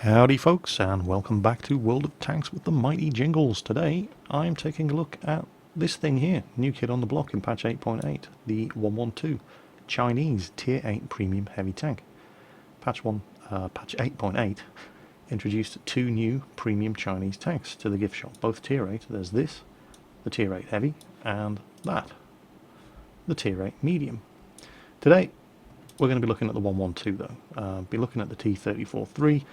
Howdy folks, and welcome back to World of Tanks with the mighty Jingles. Today I'm taking a look at this thing here, new kid on the block in patch 8.8, the 112 Chinese Tier 8 Premium Heavy Tank. Patch 8.8 introduced two new premium Chinese tanks to the gift shop, both Tier 8. There's this, the Tier 8 Heavy, and that, the Tier 8 Medium. Today we're going to be looking at the 112 though, be looking at the T-34-3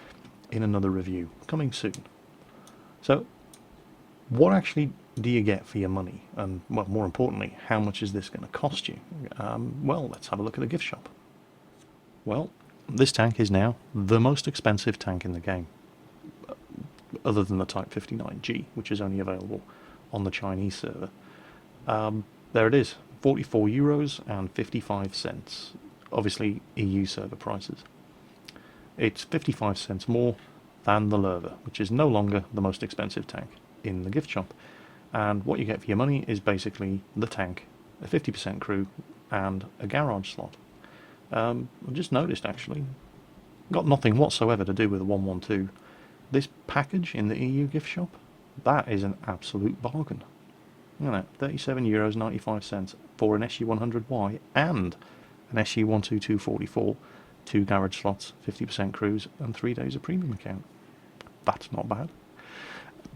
in another review, coming soon. So, what actually do you get for your money? And, well, more importantly, how much is this going to cost you? Well, let's have a look at the gift shop. Well, this tank is now the most expensive tank in the game, other than the Type 59G, which is only available on the Chinese server. There it is, 44 euros and 55 cents. Obviously, EU server prices. It's 55 cents more than the Lerva, which is no longer the most expensive tank in the gift shop. And what you get for your money is basically the tank, a 50% crew, and a garage slot. I just noticed, actually, got nothing whatsoever to do with the 112. This package in the EU gift shop, that is an absolute bargain. You know, 37 euros 95 cents for an SU-100Y and an SU-122-44, 2 garage slots, 50% crews, and 3 days of premium account. That's not bad.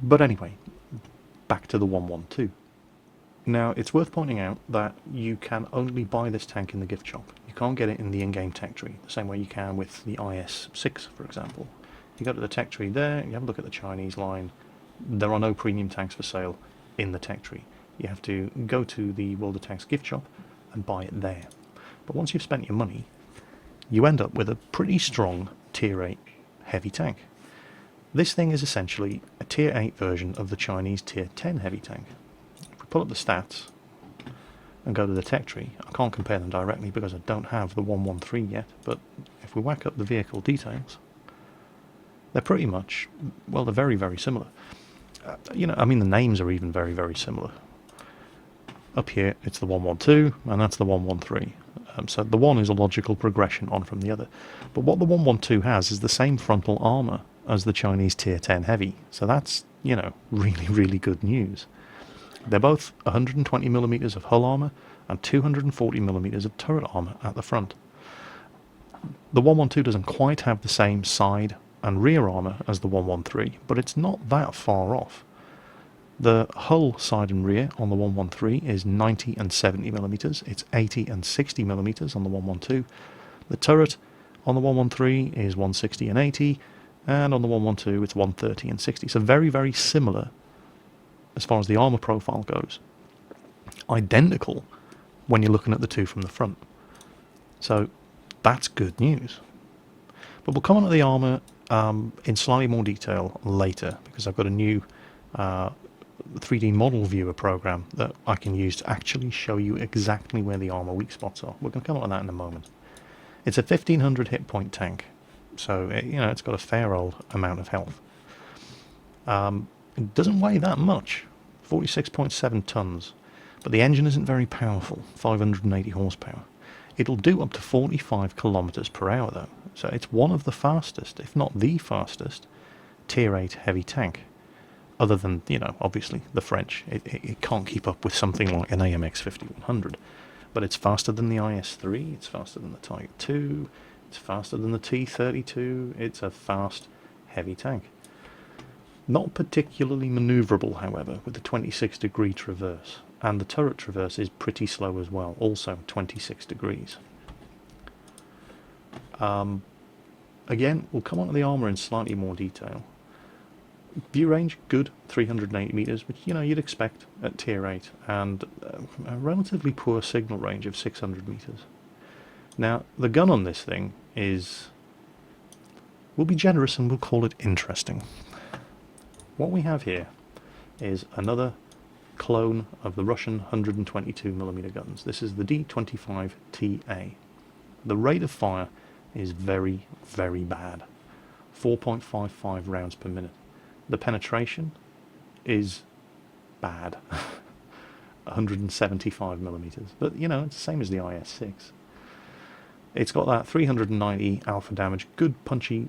But anyway, back to the 112. Now, it's worth pointing out that you can only buy this tank in the gift shop. You can't get it in the in-game tech tree, the same way you can with the IS-6, for example. You go to the tech tree there, you have a look at the Chinese line. There are no premium tanks for sale in the tech tree. You have to go to the World of Tanks gift shop and buy it there. But once you've spent your money, you end up with a pretty strong Tier 8 heavy tank. This thing is essentially a Tier 8 version of the Chinese Tier 10 heavy tank. If we pull up the stats and go to the tech tree, I can't compare them directly because I don't have the 113 yet, but if we whack up the vehicle details, they're pretty much, well, they're very, very similar. You know, I mean, the names are even very, very similar. Up here, it's the 112, and that's the 113. So the one is a logical progression on from the other. But what the 112 has is the same frontal armour as the Chinese Tier 10 Heavy. So that's, you know, really, really good news. They're both 120mm of hull armour and 240mm of turret armour at the front. The 112 doesn't quite have the same side and rear armour as the 113, but it's not that far off. The hull side and rear on the 113 is 90 and 70mm, it's 80 and 60mm on the 112. The turret on the 113 is 160 and 80, and on the 112 it's 130 and 60. So very, very similar as far as the armour profile goes. Identical when you're looking at the two from the front. So that's good news. But we'll come on to the armour in slightly more detail later, because I've got a new 3D model viewer program that I can use to actually show you exactly where the armor weak spots are. We're going to come on to that in a moment. It's a 1500 hit point tank, so it's got a fair old amount of health. It doesn't weigh that much, 46.7 tons, but the engine isn't very powerful, 580 horsepower. It'll do up to 45 kilometers per hour though, so it's one of the fastest, if not the fastest, Tier 8 heavy tank. Other than, obviously the French. It can't keep up with something like an AMX 5100. But it's faster than the IS-3, it's faster than the Type 2, it's faster than the T-32, it's a fast, heavy tank. Not particularly manoeuvrable, however, with the 26-degree traverse. And the turret traverse is pretty slow as well, also 26 degrees. Again, we'll come on to the armour in slightly more detail. View range, good, 380 meters, which you'd expect at Tier 8, and a relatively poor signal range of 600 meters. Now, the gun on this thing we'll be generous and we'll call it interesting. What we have here is another clone of the Russian 122mm guns. This is the D25TA. The rate of fire is very, very bad, 4.55 rounds per minute. The penetration is bad, 175mm, but it's the same as the IS-6. It's got that 390 alpha damage, good punchy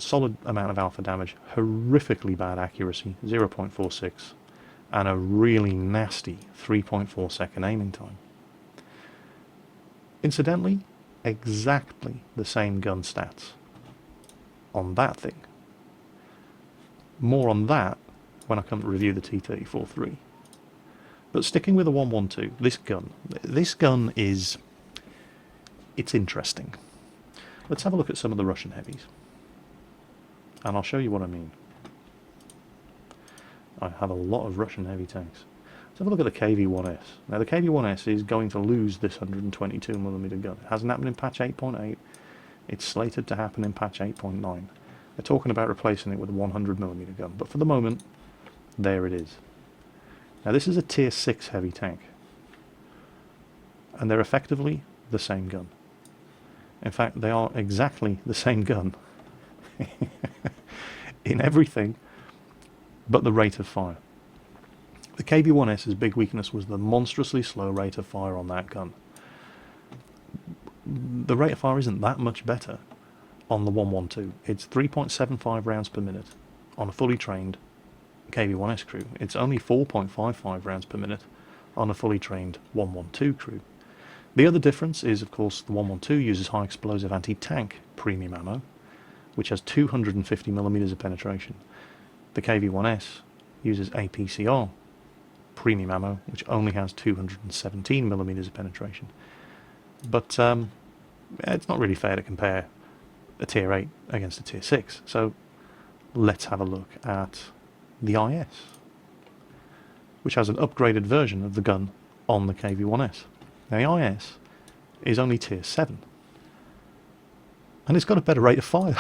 solid amount of alpha damage, horrifically bad accuracy, 0.46, and a really nasty 3.4 second aiming time. Incidentally, exactly the same gun stats on that thing. More on that when I come to review the T-34-3. But sticking with the 112, this gun is... it's interesting. Let's have a look at some of the Russian heavies, and I'll show you what I mean. I have a lot of Russian heavy tanks. Let's have a look at the KV-1S. Now the KV-1S is going to lose this 122mm gun. It hasn't happened in patch 8.8. It's slated to happen in patch 8.9. They're talking about replacing it with a 100mm gun, but for the moment, there it is. Now this is a tier 6 heavy tank, and they're effectively the same gun. In fact, they are exactly the same gun in everything but the rate of fire. The KV-1S's big weakness was the monstrously slow rate of fire on that gun. The rate of fire isn't that much better on the 112. It's 3.75 rounds per minute on a fully trained KV-1S crew. It's only 4.55 rounds per minute on a fully trained 112 crew. The other difference is, of course, the 112 uses high explosive anti-tank premium ammo, which has 250mm of penetration. The KV-1S uses APCR premium ammo, which only has 217mm of penetration. But it's not really fair to compare a tier 8 against a tier 6. So let's have a look at the IS, which has an upgraded version of the gun on the KV-1S. Now the IS is only tier 7, and it's got a better rate of fire.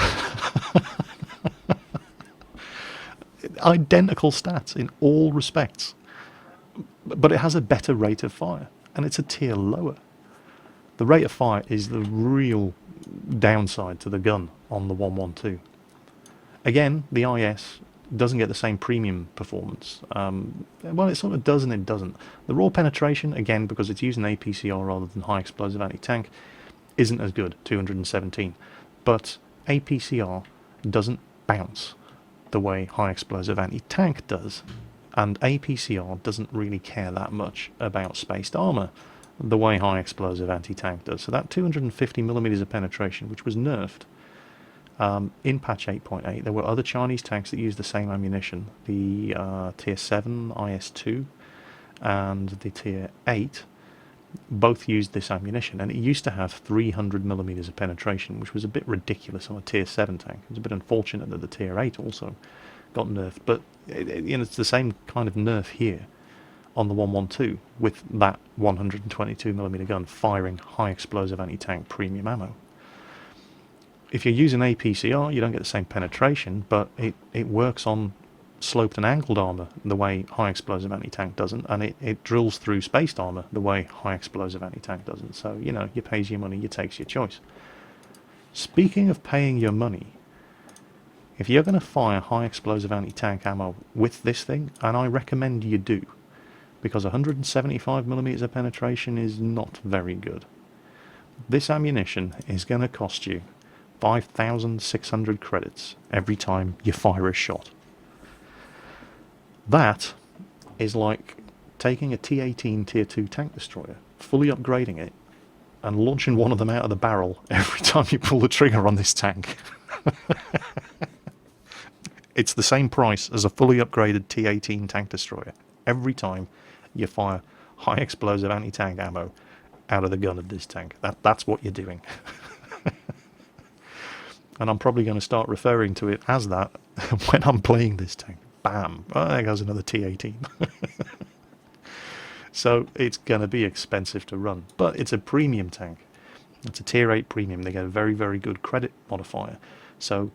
Identical stats in all respects, but it has a better rate of fire, and it's a tier lower. The rate of fire is the real downside to the gun on the 112. Again, the IS doesn't get the same premium performance. Well, it sort of does and it doesn't. The raw penetration, again, because it's using APCR rather than high explosive anti-tank, isn't as good, 217. But APCR doesn't bounce the way high explosive anti-tank does, and APCR doesn't really care that much about spaced armor the way high explosive anti-tank does. So that 250mm of penetration, which was nerfed in patch 8.8, there were other Chinese tanks that used the same ammunition. The tier 7 IS-2 and the tier 8 both used this ammunition, and it used to have 300mm of penetration, which was a bit ridiculous on a tier 7 tank. It's a bit unfortunate that the tier 8 also got nerfed, but it's the same kind of nerf here on the 112 with that 122mm gun firing high explosive anti-tank premium ammo. If you're using APCR, you don't get the same penetration, but it works on sloped and angled armor the way high explosive anti-tank doesn't, and it drills through spaced armor the way high explosive anti-tank doesn't. So, you know, you pays your money, you takes your choice. Speaking of paying your money, if you're going to fire high explosive anti-tank ammo with this thing, and I recommend you do, because 175mm of penetration is not very good, this ammunition is going to cost you 5,600 credits every time you fire a shot. That is like taking a T-18 Tier 2 tank destroyer, fully upgrading it, and launching one of them out of the barrel every time you pull the trigger on this tank. It's the same price as a fully upgraded T-18 tank destroyer every time you fire high explosive anti-tank ammo out of the gun of this tank. That's what you're doing. And I'm probably going to start referring to it as that when I'm playing this tank. Bam! Oh, there goes another T-18. So it's going to be expensive to run, but it's a premium tank. It's a tier 8 premium. They get a very, very good credit modifier. So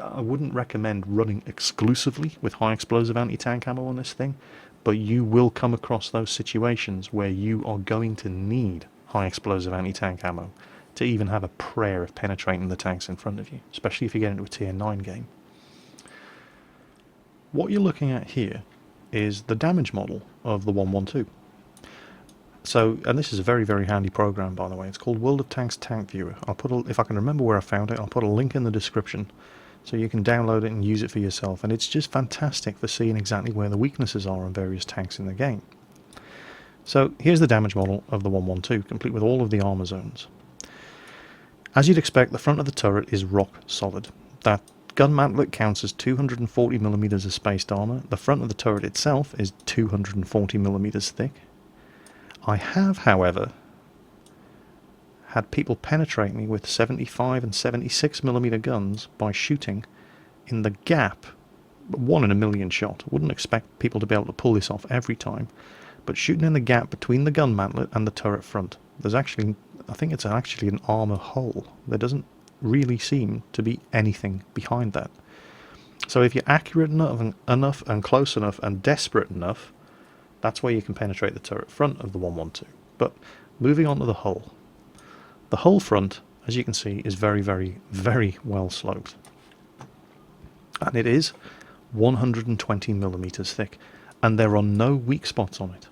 I wouldn't recommend running exclusively with high explosive anti-tank ammo on this thing, but you will come across those situations where you are going to need high explosive anti-tank ammo to even have a prayer of penetrating the tanks in front of you, especially if you get into a tier 9 game. What you're looking at here is the damage model of the 112. So, and this is a very, very handy program, by the way. It's called World of Tanks Tank Viewer. If I can remember where I found it, I'll put a link in the description so you can download it and use it for yourself. And it's just fantastic for seeing exactly where the weaknesses are on various tanks in the game. So here's the damage model of the 112, complete with all of the armor zones. As you'd expect, the front of the turret is rock solid. That gun mantlet counts as 240mm of spaced armor. The front of the turret itself is 240mm thick. I have, however, had people penetrate me with 75 and 76mm guns by shooting in the gap, 1 in a million shot. I wouldn't expect people to be able to pull this off every time, but shooting in the gap between the gun mantlet and the turret front. There's actually, I think it's actually an armor hole. There doesn't really seem to be anything behind that. So if you're accurate enough and close enough and desperate enough, that's where you can penetrate the turret front of the 112. But moving on to the hull. The hull front, as you can see, is very, very, very well sloped. And it is 120mm thick. And there are no weak spots on it.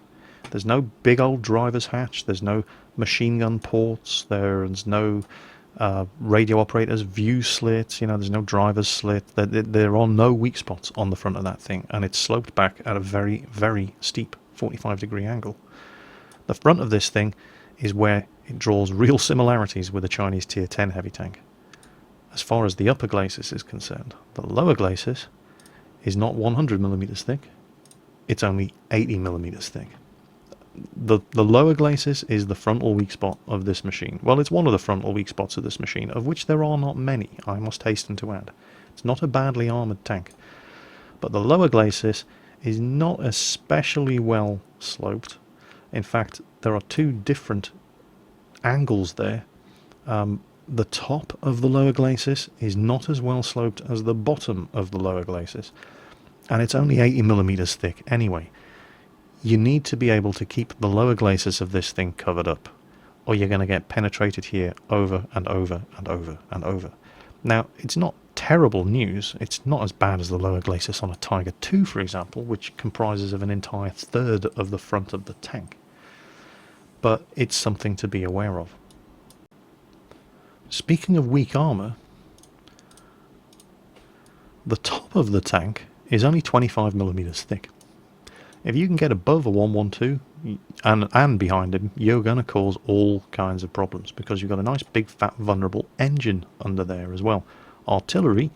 There's no big old driver's hatch. There's no machine gun ports. There's no radio operator's view slits. You know, there's no driver's slit. There are no weak spots on the front of that thing, and it's sloped back at a very, very steep 45-degree angle. The front of this thing is where it draws real similarities with the Chinese Tier 10 heavy tank. As far as the upper glacis is concerned, the lower glacis is not 100mm thick. It's only 80mm thick. The lower glacis is the frontal weak spot of this machine. Well, it's one of the frontal weak spots of this machine, of which there are not many, I must hasten to add. It's not a badly armoured tank. But the lower glacis is not especially well sloped. In fact, there are two different angles there. The top of the lower glacis is not as well sloped as the bottom of the lower glacis. And it's only 80mm thick anyway. You need to be able to keep the lower glacis of this thing covered up, or you're going to get penetrated here over and over and over and over. Now, it's not terrible news. It's not as bad as the lower glacis on a Tiger II, for example, which comprises of an entire third of the front of the tank. But it's something to be aware of. Speaking of weak armour, the top of the tank is only 25mm thick. If you can get above a 112 and behind him, you're going to cause all kinds of problems, because you've got a nice big fat vulnerable engine under there as well. Artillery,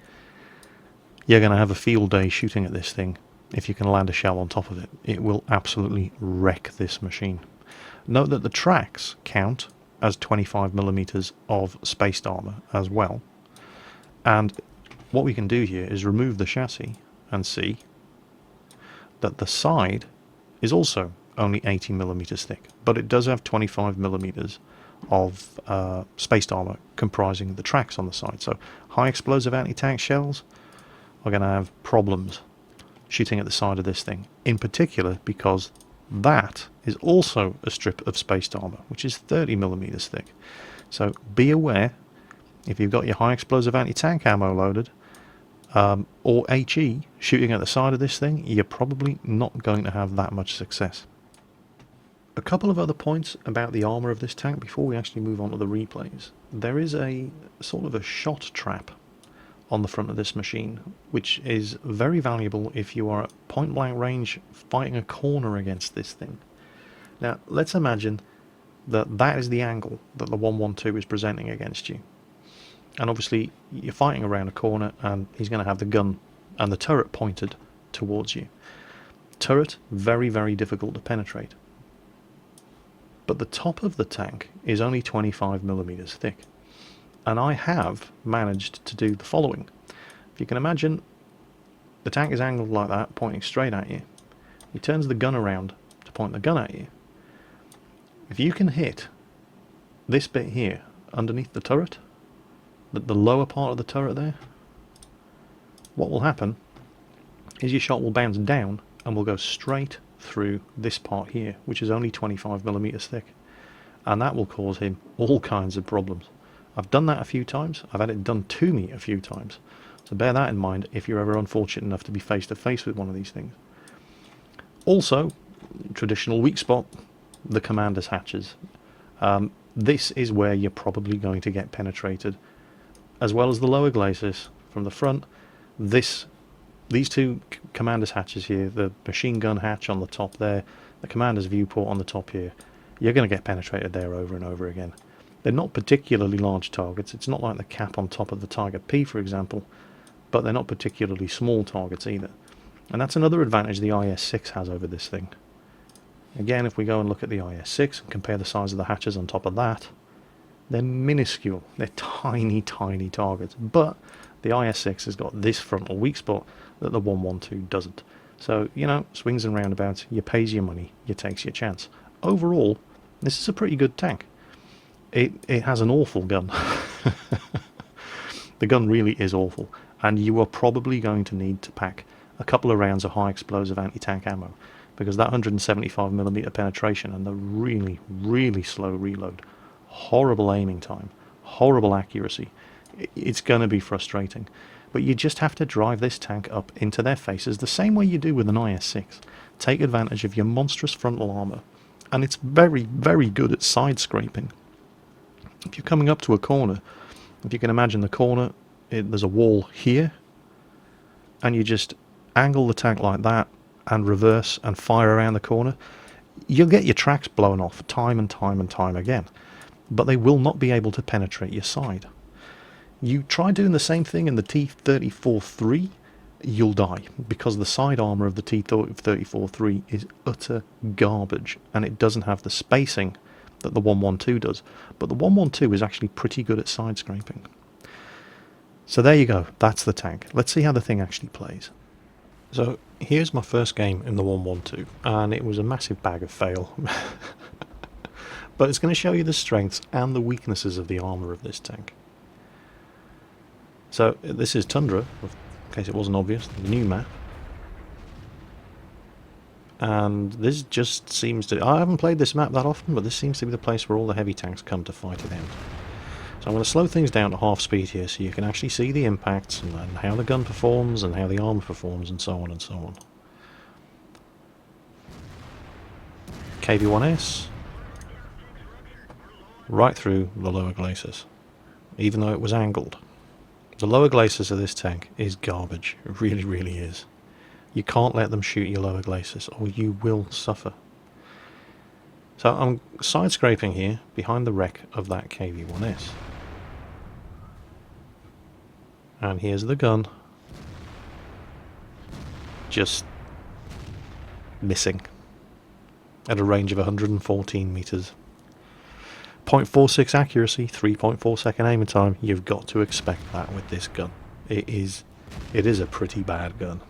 you're going to have a field day shooting at this thing. If you can land a shell on top of it, it will absolutely wreck this machine. Note that the tracks count as 25mm of spaced armour as well. And what we can do here is remove the chassis and see that the side is also only 80mm thick, but it does have 25mm of spaced armour comprising the tracks on the side. So high explosive anti-tank shells are going to have problems shooting at the side of this thing, in particular because that is also a strip of spaced armour, which is 30mm thick. So be aware, if you've got your high explosive anti-tank ammo loaded, or HE shooting at the side of this thing, you're probably not going to have that much success. A couple of other points about the armour of this tank before we actually move on to the replays. There is a sort of a shot trap on the front of this machine, which is very valuable if you are at point blank range fighting a corner against this thing. Now let's imagine that that is the angle that the 112 is presenting against you. And obviously you're fighting around a corner and he's going to have the gun and the turret pointed towards you. Turret, very, very difficult to penetrate. But the top of the tank is only 25mm thick. And I have managed to do the following. If you can imagine, the tank is angled like that, pointing straight at you. He turns the gun around to point the gun at you. If you can hit this bit here underneath the turret, the lower part of the turret there, what will happen is your shot will bounce down and will go straight through this part here, which is only 25mm thick, and that will cause him all kinds of problems. I've done that a few times. I've had it done to me a few times, so bear that in mind if you're ever unfortunate enough to be face to face with one of these things. Also, traditional weak spot, the commander's hatches. This is where you're probably going to get penetrated, as well as the lower glacis from the front. These two commander's hatches here, the machine gun hatch on the top there, the commander's viewport on the top here, you're going to get penetrated there over and over again. They're not particularly large targets. It's not like the cap on top of the Tiger P, for example, but they're not particularly small targets either. And that's another advantage the IS-6 has over this thing. Again, if we go and look at the IS-6 and compare the size of the hatches on top of that, they're minuscule. They're tiny, tiny targets. But the IS-6 has got this frontal weak spot that the 112 doesn't. So, you know, swings and roundabouts, you pays your money, you takes your chance. Overall, this is a pretty good tank. It has an awful gun. The gun really is awful, and you are probably going to need to pack a couple of rounds of high explosive anti-tank ammo, because that 175mm penetration and the really, really slow reload, horrible aiming time, horrible accuracy, it's going to be frustrating. But you just have to drive this tank up into their faces the same way you do with an IS-6. Take advantage of your monstrous frontal armour, and it's very, very good at side scraping. If you're coming up to a corner, if you can imagine the corner, there's a wall here, and you just angle the tank like that and reverse and fire around the corner, you'll get your tracks blown off time and time and time again, but they will not be able to penetrate your side. You try doing the same thing in the T-34-3, you'll die, because the side armour of the T-34-3 is utter garbage, and it doesn't have the spacing that the 112 does. But the 112 is actually pretty good at side scraping. So there you go, that's the tank. Let's see how the thing actually plays. So here's my first game in the 112, and it was a massive bag of fail. But it's going to show you the strengths and the weaknesses of the armour of this tank. So this is Tundra, in case it wasn't obvious, the new map. And this just seems to... I haven't played this map that often, but this seems to be the place where all the heavy tanks come to fight it out. So I'm going to slow things down to half speed here so you can actually see the impacts and how the gun performs and how the armour performs and so on and so on. KV-1S. Right through the lower glacis, even though it was angled. The lower glacis of this tank is garbage. It really, really is. You can't let them shoot your lower glacis or you will suffer. So I'm side scraping here behind the wreck of that KV-1S. And here's the gun. Just missing. At a range of 114 meters. 0.46 accuracy, 3.4 second aiming time. You've got to expect that with this gun. It is a pretty bad gun.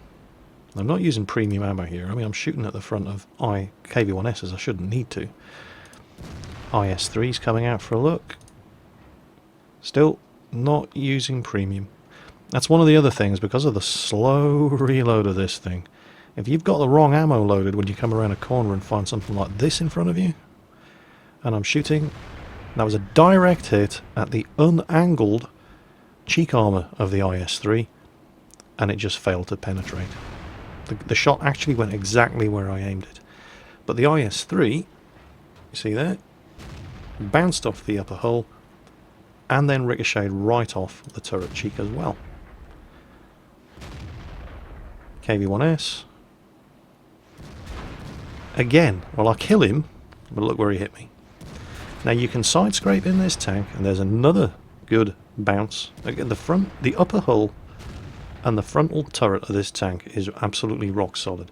I'm not using premium ammo here. I mean, I'm shooting at the front of KV-1Ss. I shouldn't need to. IS-3's coming out for a look. Still not using premium. That's one of the other things, because of the slow reload of this thing. If you've got the wrong ammo loaded when you come around a corner and find something like this in front of you, and I'm shooting, that was a direct hit at the unangled cheek armour of the IS-3, and it just failed to penetrate. The shot actually went exactly where I aimed it. But the IS-3, you see there, bounced off the upper hull and then ricocheted right off the turret cheek as well. KV-1S. Again, well, I kill him, but look where he hit me. Now you can side scrape in this tank, and there's another good bounce. Again, the upper hull and the frontal turret of this tank is absolutely rock solid.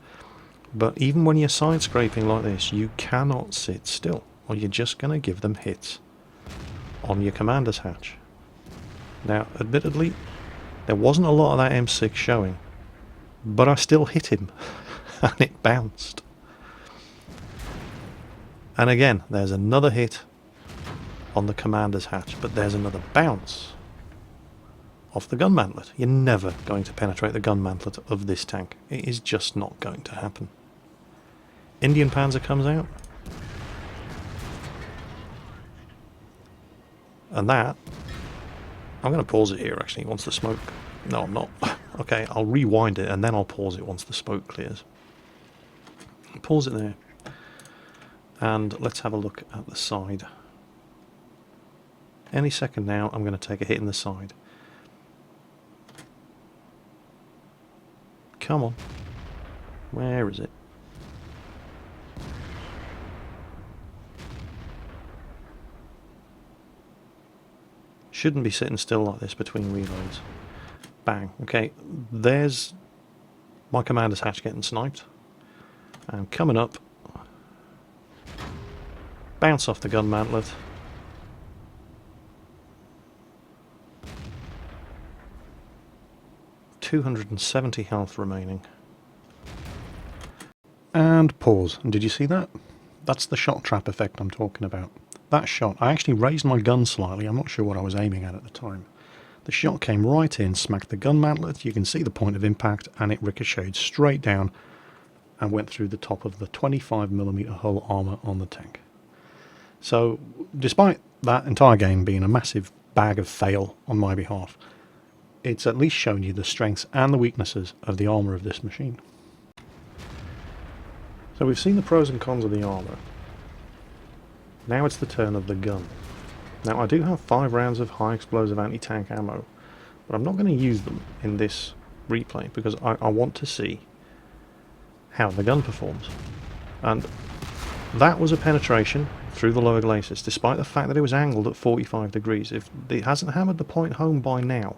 But even when you're side scraping like this, you cannot sit still, or you're just going to give them hits on your commander's hatch. Now, admittedly, there wasn't a lot of that M6 showing, but I still hit him, and it bounced. And again, there's another hit on the commander's hatch, but there's another bounce off the gun mantlet. You're never going to penetrate the gun mantlet of this tank. It is just not going to happen. Indian Panzer comes out. And that, I'm going to pause it here actually once the smoke... No, I'm not. Okay, I'll rewind it and then I'll pause it once the smoke clears. Pause it there. And let's have a look at the side. Any second now I'm going to take a hit in the side. Come on. Where is it? Shouldn't be sitting still like this between reloads. Bang. Okay, there's my commander's hatch getting sniped. And coming up, bounce off the gun mantlet. .270 health remaining. And pause. And did you see that? That's the shot trap effect I'm talking about. That shot, I actually raised my gun slightly, I'm not sure what I was aiming at the time. The shot came right in, smacked the gun mantlet, you can see the point of impact, and it ricocheted straight down and went through the top of the 25mm hull armour on the tank. So, despite that entire game being a massive bag of fail on my behalf, it's at least shown you the strengths and the weaknesses of the armour of this machine. So we've seen the pros and cons of the armour. Now it's the turn of the gun. Now I do have 5 rounds of high explosive anti-tank ammo, but I'm not going to use them in this replay because I want to see how the gun performs. And that was a penetration through the lower glacis, despite the fact that it was angled at 45 degrees. If it hasn't hammered the point home by now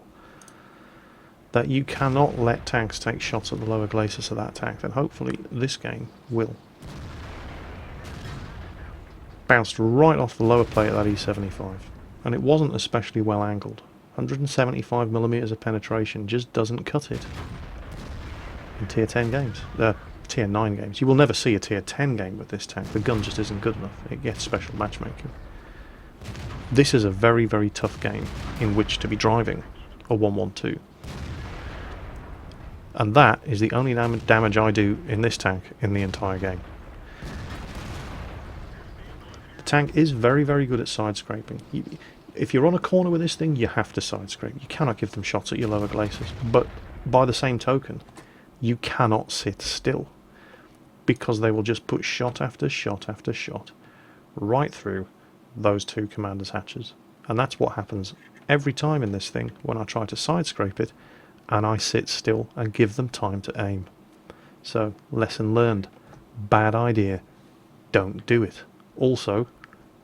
that you cannot let tanks take shots at the lower glacis of that tank, then hopefully this game will. Bounced right off the lower plate of that E75, and it wasn't especially well angled. 175mm of penetration just doesn't cut it in tier 10 games, tier 9 games. You will never see a tier 10 game with this tank. The gun just isn't good enough. It gets special matchmaking. This is a very, very tough game in which to be driving a 112. And that is the only damage I do in this tank in the entire game. The tank is very, very good at side scraping. If you're on a corner with this thing, you have to side scrape. You cannot give them shots at your lower glacis. But by the same token, you cannot sit still, because they will just put shot after shot after shot right through those 2 commander's hatches. And that's what happens every time in this thing when I try to side scrape it and I sit still and give them time to aim. So, lesson learned. Bad idea. Don't do it. Also,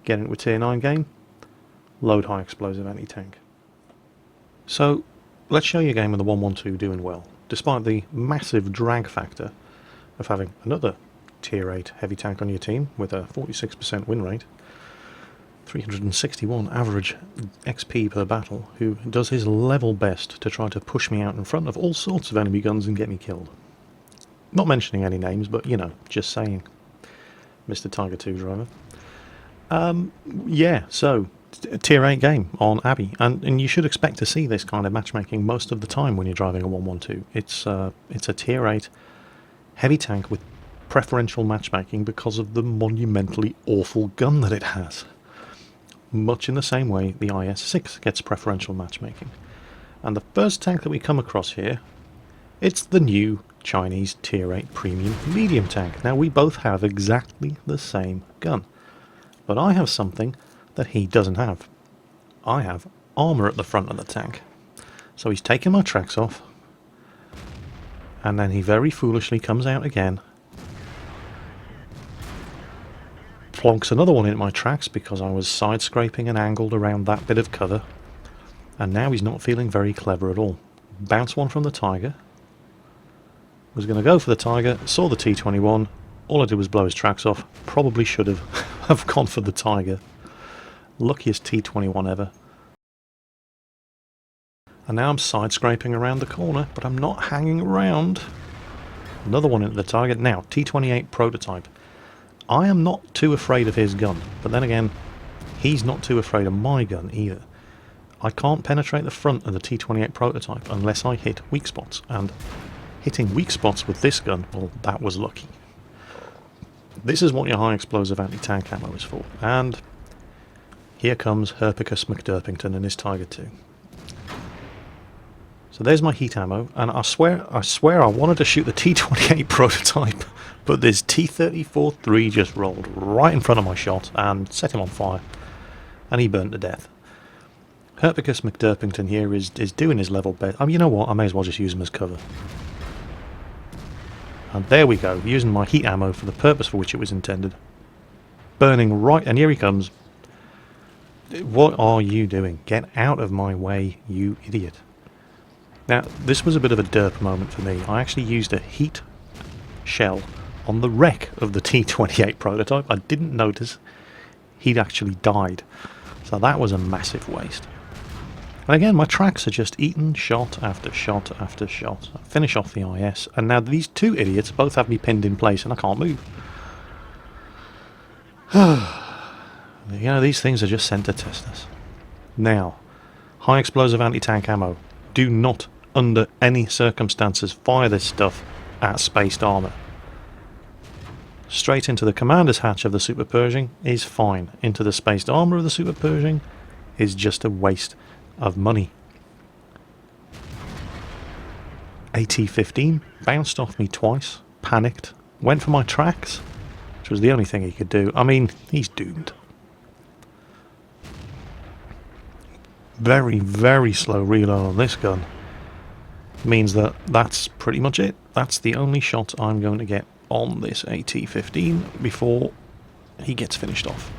get into a tier 9 game, load high explosive anti-tank. So, let's show you a game of the 112 doing well, despite the massive drag factor of having another tier 8 heavy tank on your team with a 46% win rate, 361 average XP per battle, who does his level best to try to push me out in front of all sorts of enemy guns and get me killed. Not mentioning any names, but you know, just saying. Mr. Tiger 2 driver. Yeah, so tier 8 game on Abbey, and you should expect to see this kind of matchmaking most of the time when you're driving a 112. It's a tier 8 heavy tank with preferential matchmaking because of the monumentally awful gun that it has. Much in the same way the IS-6 gets preferential matchmaking. And the first tank that we come across here, it's the new Chinese tier 8 premium medium tank. Now we both have exactly the same gun, but I have something that he doesn't have. I have armour at the front of the tank. So he's taken my tracks off, and then he very foolishly comes out again, plonks another one in my tracks because I was side scraping and angled around that bit of cover, and now he's not feeling very clever at all. Bounce one from the Tiger, was going to go for the Tiger, saw the T21, all I did was blow his tracks off. Probably should have gone for the Tiger. Luckiest T21 ever. And now I'm side scraping around the corner, but I'm not hanging around. Another one into the target. Now, T28 prototype. I am not too afraid of his gun, but then again, he's not too afraid of my gun either. I can't penetrate the front of the T28 prototype unless I hit weak spots, and hitting weak spots with this gun, well, that was lucky. This is what your high explosive anti-tank ammo is for, and here comes Herpicus McDurpington and his Tiger 2. So there's my heat ammo, and I swear I wanted to shoot the T28 prototype, but this T-34-3 just rolled right in front of my shot and set him on fire, and he burnt to death. Herpicus McDurpington here is doing his level best. You know what, I may as well just use him as cover. And there we go, using my heat ammo for the purpose for which it was intended. Burning right, and here he comes. What are you doing? Get out of my way, you idiot. Now, this was a bit of a derp moment for me. I actually used a heat shell on the wreck of the T-28 prototype. I didn't notice he'd actually died. So that was a massive waste. And again, my tracks are just eaten shot after shot after shot. I finish off the IS, and now these two idiots both have me pinned in place and I can't move. You know, these things are just sent to test us. Now, high explosive anti-tank ammo. Do not, under any circumstances, fire this stuff at spaced armour. Straight into the commander's hatch of the Super Pershing is fine. Into the spaced armour of the Super Pershing is just a waste of money. AT-15 bounced off me twice, panicked, went for my tracks, which was the only thing he could do. I mean, he's doomed. Very, very slow reload on this gun means that that's pretty much it. That's the only shot I'm going to get on this AT-15 before he gets finished off.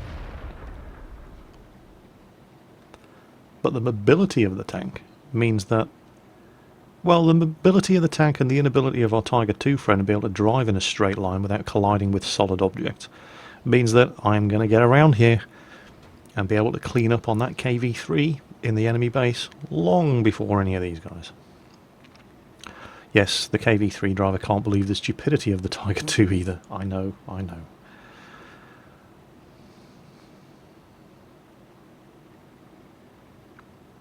But the mobility of the tank means that, well, the mobility of the tank and the inability of our Tiger II friend to be able to drive in a straight line without colliding with solid objects means that I'm going to get around here and be able to clean up on that KV-3 in the enemy base long before any of these guys. Yes, the KV-3 driver can't believe the stupidity of the Tiger II either. I know, I know.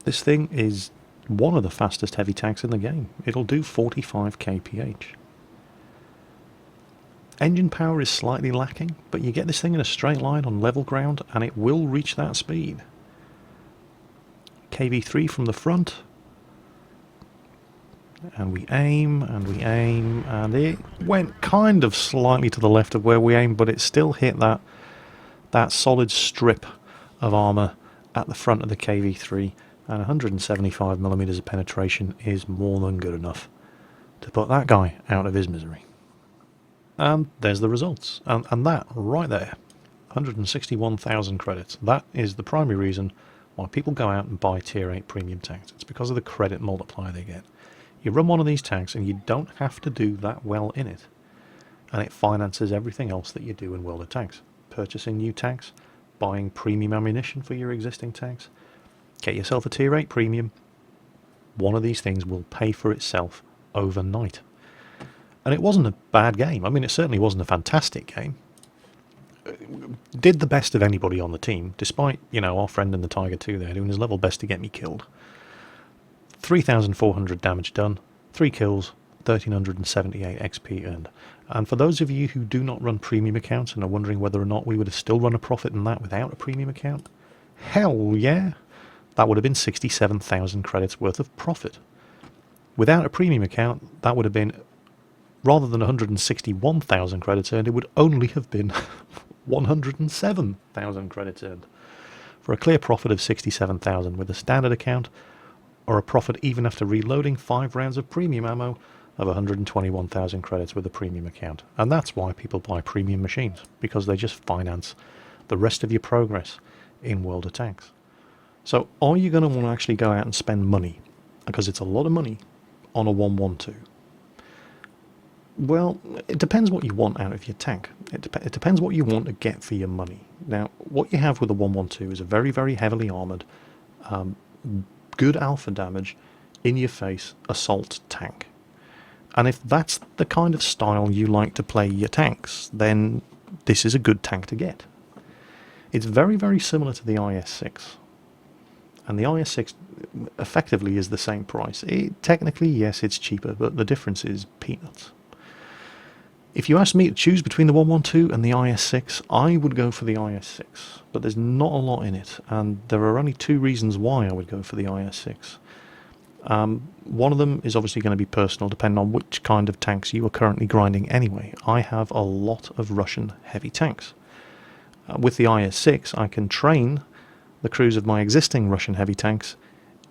This thing is one of the fastest heavy tanks in the game. It'll do 45 kph. Engine power is slightly lacking, but you get this thing in a straight line on level ground and it will reach that speed. KV-3 from the front. And we aim, and we aim, and it went kind of slightly to the left of where we aimed, but it still hit that solid strip of armour at the front of the KV-3, and 175mm of penetration is more than good enough to put that guy out of his misery. And there's the results, and that right there, 161,000 credits. That is the primary reason why people go out and buy Tier 8 premium tanks. It's because of the credit multiplier they get. You run one of these tanks and you don't have to do that well in it. And it finances everything else that you do in World of Tanks. Purchasing new tanks, buying premium ammunition for your existing tanks. Get yourself a Tier 8 premium. One of these things will pay for itself overnight. And it wasn't a bad game. I mean, it certainly wasn't a fantastic game. Did the best of anybody on the team, despite, you know, our friend in the Tiger II there doing his level best to get me killed. 3,400 damage done, 3 kills, 1,378 XP earned. And for those of you who do not run premium accounts and are wondering whether or not we would have still run a profit in that without a premium account, hell yeah, that would have been 67,000 credits worth of profit. Without a premium account, that would have been, rather than 161,000 credits earned, it would only have been 107,000 credits earned. For a clear profit of 67,000 with a standard account, or a profit even after reloading 5 rounds of premium ammo of 121,000 credits with a premium account. And that's why people buy premium machines, because they just finance the rest of your progress in World of Tanks. So are you going to want to actually go out and spend money, because it's a lot of money, on a 112? Well, it depends what you want out of your tank. It depends what you want to get for your money. Now, what you have with a 112 is a very, very heavily armoured, good alpha damage, in-your-face assault tank. And if that's the kind of style you like to play your tanks, then this is a good tank to get. It's very, very similar to the IS-6. And the IS-6 effectively is the same price. Technically, yes, it's cheaper, but the difference is peanuts. If you ask me to choose between the 112 and the IS-6, I would go for the IS-6, but there's not a lot in it, and there are only 2 reasons why I would go for the IS-6. One of them is obviously going to be personal, depending on which kind of tanks you are currently grinding anyway. I have a lot of Russian heavy tanks. With the IS-6, I can train the crews of my existing Russian heavy tanks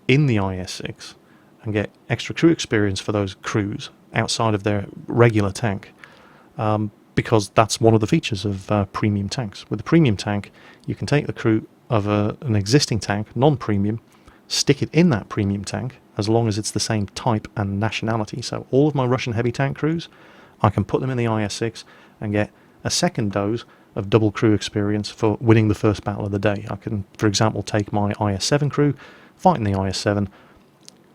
in the IS-6 and get extra crew experience for those crews outside of their regular tank, because that's one of the features of premium tanks. With a premium tank, you can take the crew of an existing tank, non-premium, stick it in that premium tank, as long as it's the same type and nationality. So all of my Russian heavy tank crews, I can put them in the IS-6 and get a second dose of double crew experience for winning the first battle of the day. I can, for example, take my IS-7 crew, fight in the IS-7,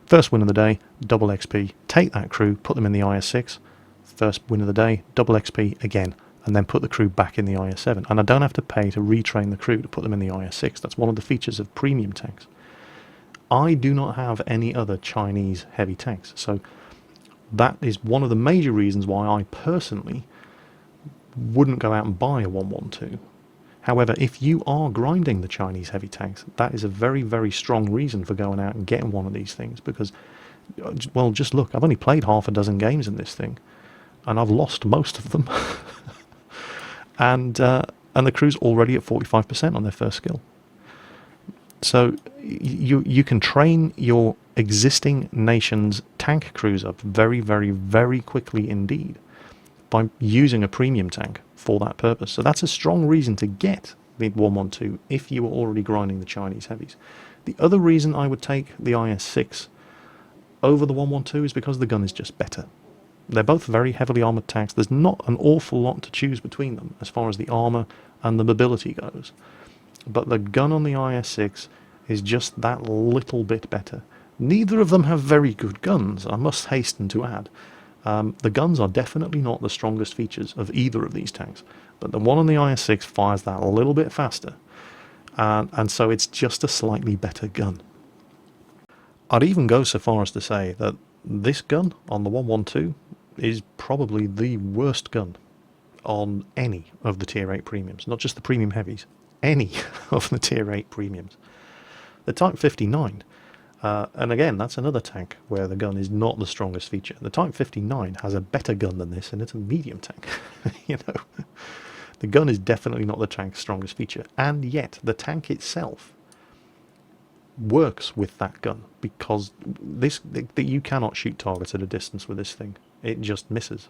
first win of the day, double XP, take that crew, put them in the IS-6, first win of the day, double XP again, and then put the crew back in the IS-7. And I don't have to pay to retrain the crew to put them in the IS-6. That's one of the features of premium tanks. I do not have any other Chinese heavy tanks, so that is one of the major reasons why I personally wouldn't go out and buy a 112. However, if you are grinding the Chinese heavy tanks, that is a very, very strong reason for going out and getting one of these things, because, well, just look, I've only played half a dozen games in this thing, and I've lost most of them. and the crew's already at 45% on their first skill. So you can train your existing nation's tank crews up very, very, very quickly indeed by using a premium tank for that purpose. So that's a strong reason to get the 112 if you were already grinding the Chinese heavies. The other reason I would take the IS-6 over the 112 is because the gun is just better. They're both very heavily armoured tanks. There's not an awful lot to choose between them as far as the armour and the mobility goes. But the gun on the IS-6 is just that little bit better. Neither of them have very good guns, I must hasten to add. The guns are definitely not the strongest features of either of these tanks, but the one on the IS-6 fires that a little bit faster, and so it's just a slightly better gun. I'd even go so far as to say that this gun on the 112 is probably the worst gun on any of the Tier 8 premiums, not just the premium heavies, any of the Tier 8 premiums. The Type 59, and again, that's another tank where the gun is not the strongest feature. The Type 59 has a better gun than this, and it's a medium tank. You know, the gun is definitely not the tank's strongest feature, and yet the tank itself works with that gun, because you cannot shoot targets at a distance with this thing. It just misses,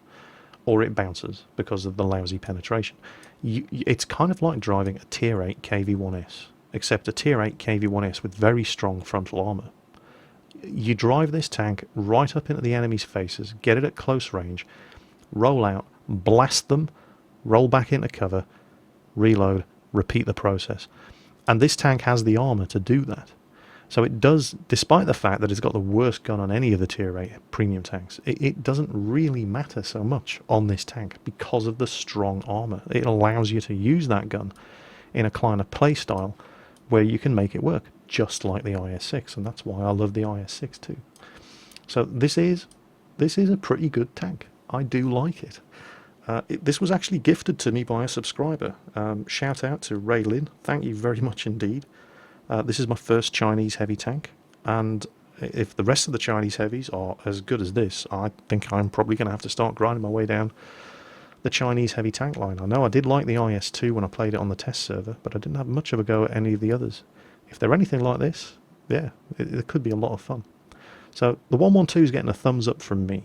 or it bounces because of the lousy penetration. It's kind of like driving a Tier 8 KV-1S, except a Tier 8 KV-1S with very strong frontal armour. You drive this tank right up into the enemy's faces, get it at close range, roll out, blast them, roll back into cover, reload, repeat the process. And this tank has the armour to do that. So it does, despite the fact that it's got the worst gun on any of the Tier 8 premium tanks, it doesn't really matter so much on this tank because of the strong armour. It allows you to use that gun in a kind of play style where you can make it work, just like the IS-6, and that's why I love the IS-6 too. So this is a pretty good tank. I do like it. This was actually gifted to me by a subscriber. Shout out to Ray Lin. Thank you very much indeed. This is my first Chinese heavy tank, and if the rest of the Chinese heavies are as good as this, I think I'm probably going to have to start grinding my way down the Chinese heavy tank line. I know I did like the IS-2 when I played it on the test server, but I didn't have much of a go at any of the others. If they're anything like this, yeah, it could be a lot of fun. So the 112 is getting a thumbs up from me.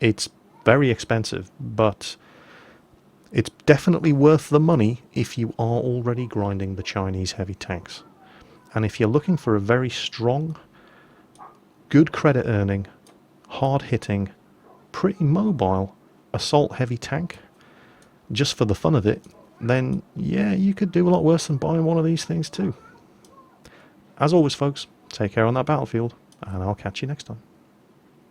It's very expensive, but it's definitely worth the money if you are already grinding the Chinese heavy tanks. And if you're looking for a very strong, good credit earning, hard hitting, pretty mobile assault heavy tank, just for the fun of it, then yeah, you could do a lot worse than buying one of these things too. As always folks, take care on that battlefield, and I'll catch you next time.